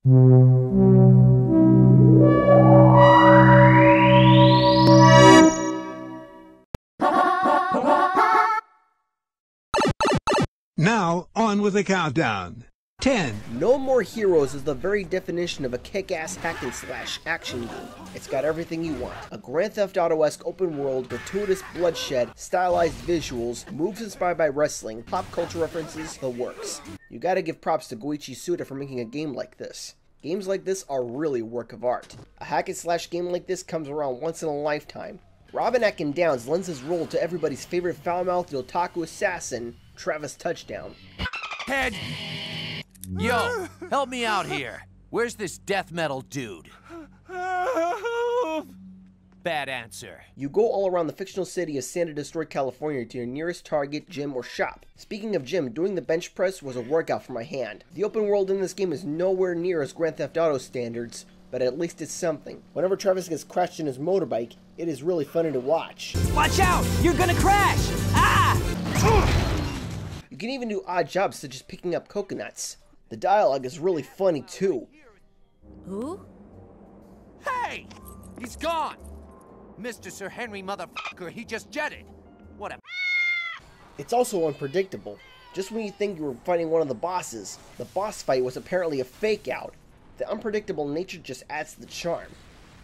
Now, on with the countdown. 10. No More Heroes is the very definition of a kick-ass hack-and-slash action game. It's got everything you want. A Grand Theft Auto-esque open world, gratuitous bloodshed, stylized visuals, moves inspired by wrestling, pop culture references, the works. You gotta give props to Goichi Suda for making a game like this. Games like this are really a work of art. A hack-and-slash game like this comes around once in a lifetime. Robin Atkin Downs lends his role to everybody's favorite foul-mouthed otaku assassin, Travis Touchdown. Head! Yo, help me out here. Where's this death metal dude? Bad answer. You go all around the fictional city of Santa Destroy, California to your nearest Target, gym, or shop. Speaking of gym, doing the bench press was a workout for my hand. The open world in this game is nowhere near as Grand Theft Auto standards, but at least it's something. Whenever Travis gets crashed in his motorbike, it is really funny to watch. Watch out! You're gonna crash! Ah! You can even do odd jobs such as picking up coconuts. The dialogue is really funny too. Who? Hey! He's gone! Mr. Sir Henry motherfucker, he just jetted. What a... It's also unpredictable. Just when you think you were fighting one of the bosses, the boss fight was apparently a fake out. The unpredictable nature just adds to the charm.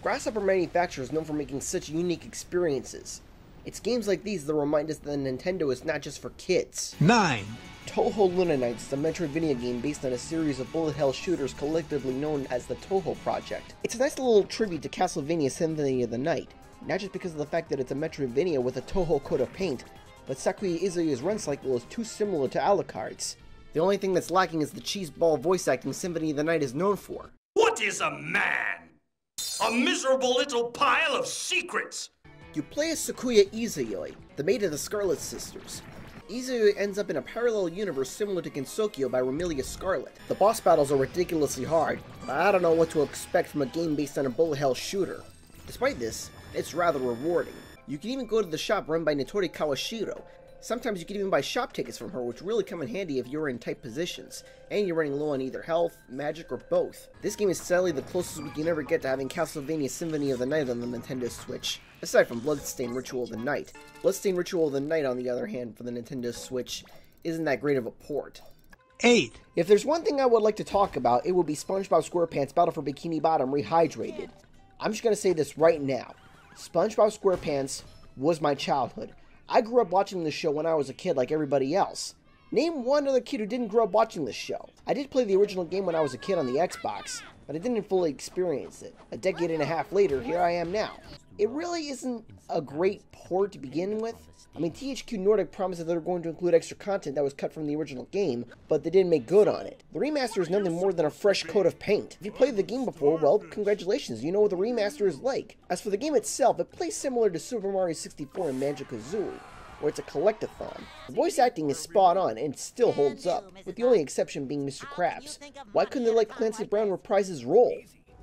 Grasshopper Manufacturer is known for making such unique experiences. It's games like these that remind us that Nintendo is not just for kids. 9. Touhou Luna Nights is a Metroidvania game based on a series of bullet hell shooters collectively known as the Touhou Project. It's a nice little tribute to Castlevania Symphony of the Night, not just because of the fact that it's a Metroidvania with a Touhou coat of paint, but Sakuya Izuya's run cycle is too similar to Alucard's. The only thing that's lacking is the cheeseball voice acting Symphony of the Night is known for. What is a man? A miserable little pile of secrets! You play as Sakuya Izuyoi, the maid of the Scarlet Sisters. Izuyoi ends up in a parallel universe similar to Gensokyo by Romelia Scarlet. The boss battles are ridiculously hard, but I don't know what to expect from a game based on a bullet hell shooter. Despite this, it's rather rewarding. You can even go to the shop run by Notori Kawashiro. Sometimes you can even buy shop tickets from her, which really come in handy if you're in tight positions, and you're running low on either health, magic, or both. This game is sadly the closest we can ever get to having Castlevania Symphony of the Night on the Nintendo Switch, aside from Bloodstained Ritual of the Night. Bloodstained Ritual of the Night, on the other hand, for the Nintendo Switch, isn't that great of a port. 8. If there's one thing I would like to talk about, it would be SpongeBob SquarePants Battle for Bikini Bottom Rehydrated. I'm just gonna say this right now. SpongeBob SquarePants was my childhood. I grew up watching this show when I was a kid like everybody else. Name one other kid who didn't grow up watching this show. I did play the original game when I was a kid on the Xbox, but I didn't fully experience it. A decade and a half later, here I am now. It really isn't a great port to begin with. I mean, THQ Nordic promised that they were going to include extra content that was cut from the original game, but they didn't make good on it. The remaster is nothing more than a fresh coat of paint. If you played the game before, well, congratulations, you know what the remaster is like. As for the game itself, it plays similar to Super Mario 64 and Banjo-Kazooie, where it's a collectathon. The voice acting is spot on and still holds up, with the only exception being Mr. Krabs. Why couldn't they let Clancy Brown reprise his role?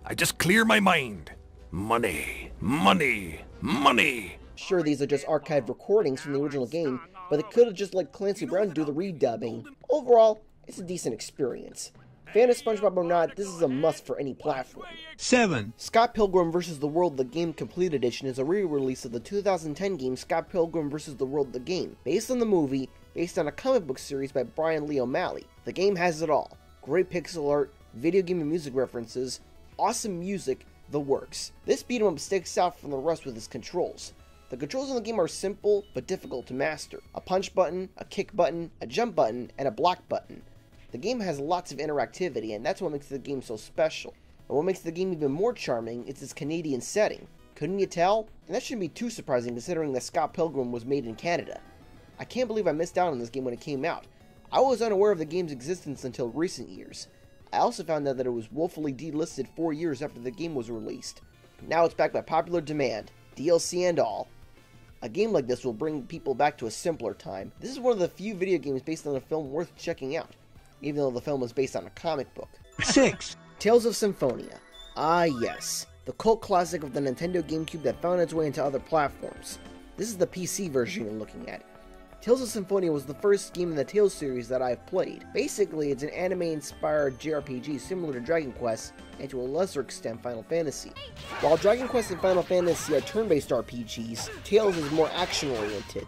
I just clear my mind. Money, money, money. Sure, these are just archived recordings from the original game, but they could have just let Clancy Brown do the redubbing. Overall, it's a decent experience. Fan of SpongeBob or not, this is a must for any platform. 7. Scott Pilgrim vs. the World The Game Complete Edition is a re-release of the 2010 game Scott Pilgrim vs. the World The Game, based on the movie, based on a comic book series by Brian Lee O'Malley. The game has it all. Great pixel art, video game and music references, awesome music, the works. This beat-em-up sticks out from the rest with its controls. The controls in the game are simple, but difficult to master. A punch button, a kick button, a jump button, and a block button. The game has lots of interactivity, and that's what makes the game so special. And what makes the game even more charming is its Canadian setting. Couldn't you tell? And that shouldn't be too surprising considering that Scott Pilgrim was made in Canada. I can't believe I missed out on this game when it came out. I was unaware of the game's existence until recent years. I also found out that it was woefully delisted 4 years after the game was released. Now it's back by popular demand, DLC and all. A game like this will bring people back to a simpler time. This is one of the few video games based on a film worth checking out, even though the film was based on a comic book. 6. Tales of Symphonia. Ah yes, the cult classic of the Nintendo GameCube that found its way into other platforms. This is the PC version you're looking at. Tales of Symphonia was the first game in the Tales series that I've played. Basically, it's an anime-inspired JRPG similar to Dragon Quest, and to a lesser extent Final Fantasy. While Dragon Quest and Final Fantasy are turn-based RPGs, Tales is more action-oriented.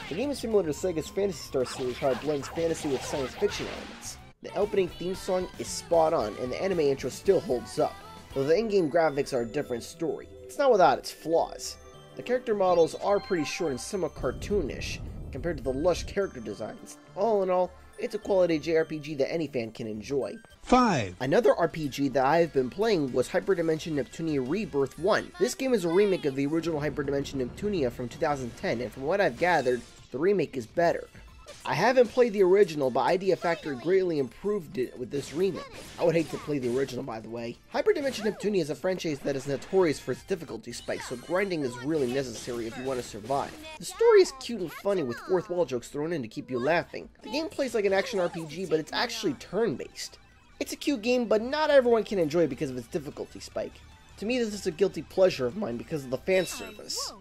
The game is similar to Sega's Phantasy Star series, how it blends fantasy with science fiction elements. The opening theme song is spot on, and the anime intro still holds up, though the in-game graphics are a different story. It's not without its flaws. The character models are pretty short and somewhat cartoonish, compared to the lush character designs. All in all, it's a quality JRPG that any fan can enjoy. 5. Another RPG that I've been playing was Hyperdimension Neptunia Rebirth 1. This game is a remake of the original Hyperdimension Neptunia from 2010, and from what I've gathered, the remake is better. I haven't played the original, but Idea Factory greatly improved it with this remake. I would hate to play the original, by the way. Hyperdimension Neptunia is a franchise that is notorious for its difficulty spikes, so grinding is really necessary if you want to survive. The story is cute and funny with fourth wall jokes thrown in to keep you laughing. The game plays like an action RPG, but it's actually turn-based. It's a cute game, but not everyone can enjoy it because of its difficulty spike. To me, this is a guilty pleasure of mine because of the fan service.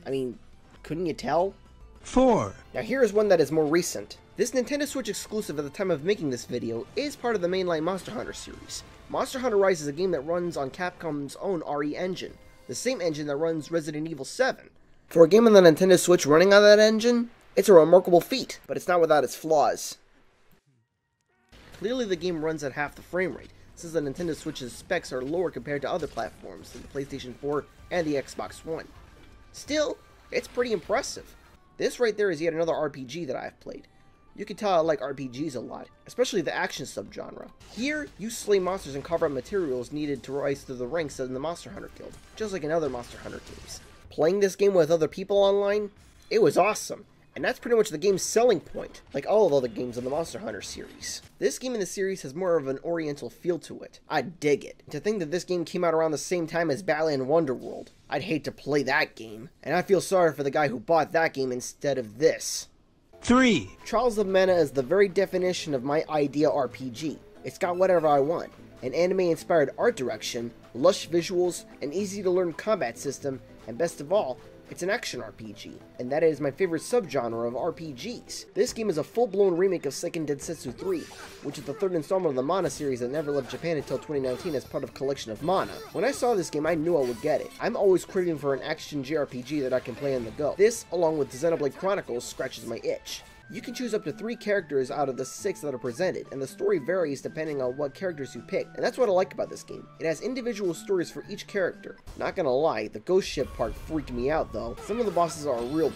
I mean, couldn't you tell? 4. Now here is one that is more recent. This Nintendo Switch exclusive at the time of making this video is part of the mainline Monster Hunter series. Monster Hunter Rise is a game that runs on Capcom's own RE engine, the same engine that runs Resident Evil 7. For a game on the Nintendo Switch running on that engine, it's a remarkable feat, but it's not without its flaws. Clearly the game runs at half the frame rate, since the Nintendo Switch's specs are lower compared to other platforms, like the PlayStation 4 and the Xbox One. Still, it's pretty impressive. This right there is yet another RPG that I've played. You can tell I like RPGs a lot, especially the action subgenre. Here, you slay monsters and carve out materials needed to rise through the ranks in the Monster Hunter Guild, just like in other Monster Hunter games. Playing this game with other people online, it was awesome. And that's pretty much the game's selling point, like all of the other games in the Monster Hunter series. This game in the series has more of an oriental feel to it. I dig it. To think that this game came out around the same time as Battleland Wonderworld, I'd hate to play that game. And I feel sorry for the guy who bought that game instead of this. 3. Trials of Mana is the very definition of my idea RPG. It's got whatever I want. An anime-inspired art direction, lush visuals, an easy-to-learn combat system, and best of all, it's an action RPG, and that is my favorite subgenre of RPGs. This game is a full-blown remake of Seiken Densetsu 3, which is the third installment of the Mana series that never left Japan until 2019 as part of Collection of Mana. When I saw this game, I knew I would get it. I'm always craving for an action JRPG that I can play on the go. This, along with Xenoblade Chronicles, scratches my itch. You can choose up to 3 characters out of the 6 that are presented, and the story varies depending on what characters you pick, and that's what I like about this game. It has individual stories for each character. Not gonna lie, the ghost ship part freaked me out though. Some of the bosses are a real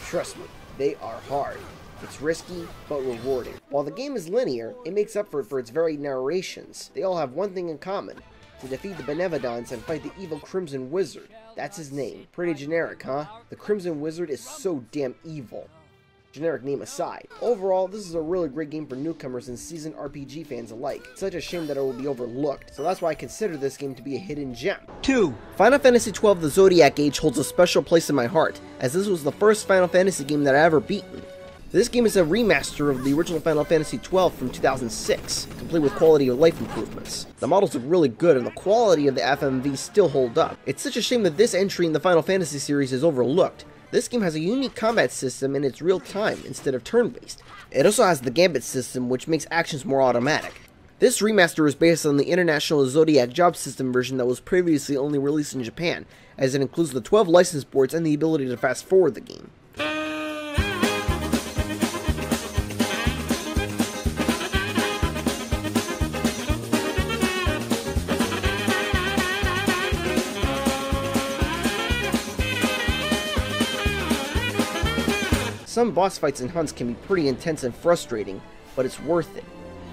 trust me, they are hard. It's risky, but rewarding. While the game is linear, it makes up for its varied narrations. They all have one thing in common: to defeat the Benevodons and fight the evil Crimson Wizard. That's his name. Pretty generic, huh? The Crimson Wizard is so damn evil. Generic name aside. Overall, this is a really great game for newcomers and seasoned RPG fans alike. It's such a shame that it will be overlooked, so that's why I consider this game to be a hidden gem. 2. Final Fantasy XII The Zodiac Age holds a special place in my heart, as this was the first Final Fantasy game that I ever beaten. This game is a remaster of the original Final Fantasy XII from 2006, complete with quality of life improvements. The models look really good and the quality of the FMV still hold up. It's such a shame that this entry in the Final Fantasy series is overlooked. This game has a unique combat system and it's real time instead of turn-based. It also has the Gambit system, which makes actions more automatic. This remaster is based on the International Zodiac Job System version that was previously only released in Japan, as it includes the 12 license boards and the ability to fast forward the game. Some boss fights and hunts can be pretty intense and frustrating, but it's worth it.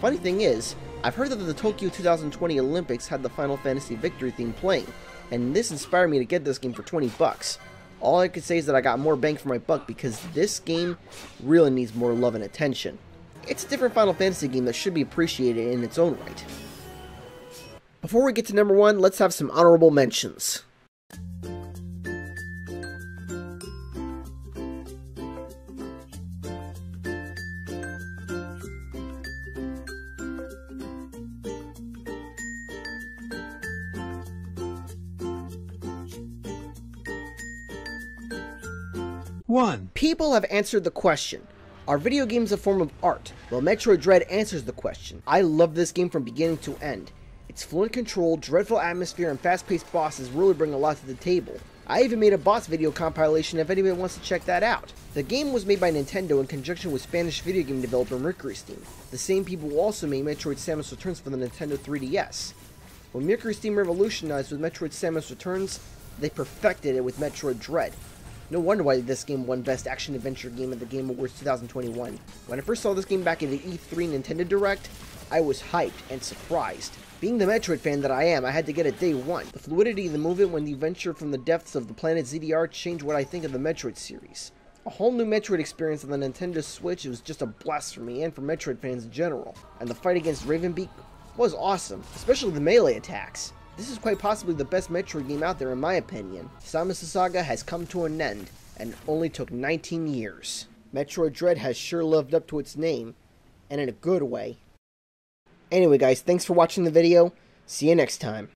Funny thing is, I've heard that the Tokyo 2020 Olympics had the Final Fantasy victory theme playing, and this inspired me to get this game for 20 bucks. All I could say is that I got more bang for my buck because this game really needs more love and attention. It's a different Final Fantasy game that should be appreciated in its own right. Before we get to number 1, let's have some honorable mentions. 1. People have answered the question, are video games a form of art? Well, Metroid Dread answers the question. I love this game from beginning to end. Its fluent control, dreadful atmosphere, and fast-paced bosses really bring a lot to the table. I even made a boss video compilation if anybody wants to check that out. The game was made by Nintendo in conjunction with Spanish video game developer Mercury Steam, the same people who also made Metroid Samus Returns for the Nintendo 3DS. When Mercury Steam revolutionized with Metroid Samus Returns, they perfected it with Metroid Dread. No wonder why this game won Best Action Adventure Game at the Game Awards 2021. When I first saw this game back in the E3 Nintendo Direct, I was hyped and surprised. Being the Metroid fan that I am, I had to get it day one. The fluidity of the movement when you venture from the depths of the planet ZDR changed what I think of the Metroid series. A whole new Metroid experience on the Nintendo Switch. It was just a blast for me and for Metroid fans in general. And the fight against Ravenbeak was awesome, especially the melee attacks. This is quite possibly the best Metroid game out there in my opinion. Samus' saga has come to an end, and only took 19 years. Metroid Dread has sure lived up to its name, and in a good way. Anyway guys, thanks for watching the video. See you next time.